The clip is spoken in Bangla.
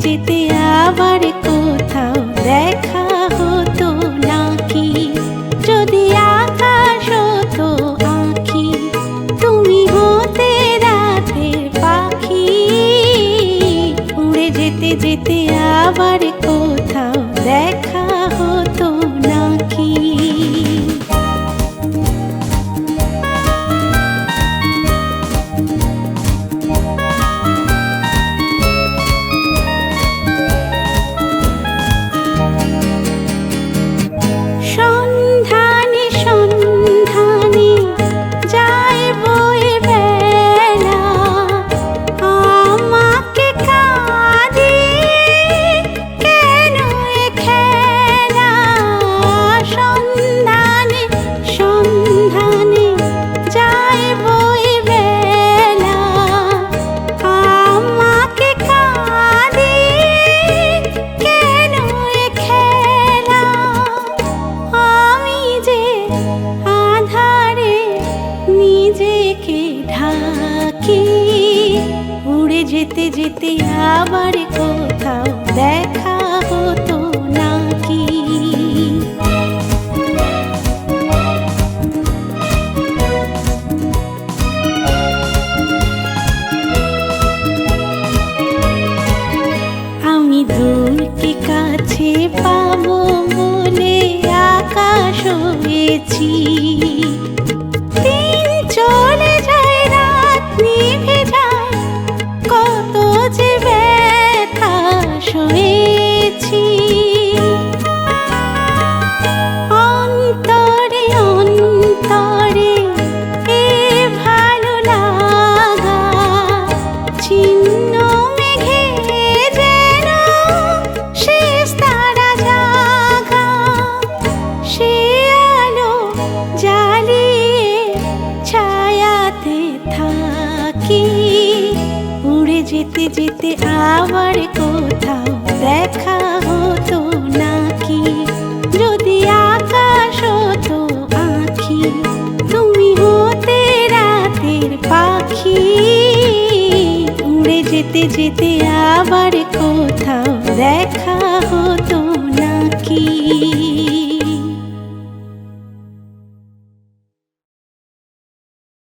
যেতে আবার কোথাও দেখা হতো নাকি? যদি আকাশ হতো আঁখি, তুমি হতে রাতের পাখি, উড়ে যেতে যেতে আবার কোথাও দেখা হতো নাকি? সন্ধানে সন্ধানে যায় বয়ে বেলা, আমাকে কাঁদিয়ে কেন এ খেলা? সন্ধানে সন্ধানে যায় বয়ে বেলা, আমাকে কাঁদিয়ে কেন এ খেলা? আমি যে আঁধারে নিজেকে ঢাকি, উড়ে যেতে যেতে আবার কোথাও দেখা হতো নাকি? আমি দূরকে কাছে পাবো বলে আকাশ হয়েছি, দিন চলে যায় রাত নিভে যায়, কত যে ব্যথা সয়েছি। অন্তরে অন্তরে এ ভালো লাগা, ছিন্ন মেঘে যেন শেষ তারা জাগা, সে আলো জ্বালিয়ে ছায়াতে থাকি, উড়ে যেতে যেতে আবার কোথাও দেখা হতো নাকি? যদি আকাশ হতো আঁখি, তুমি হতে রাতের পাখি, উড়ে যেতে যেতে আবার কোথাও দেখা হতো নাকি?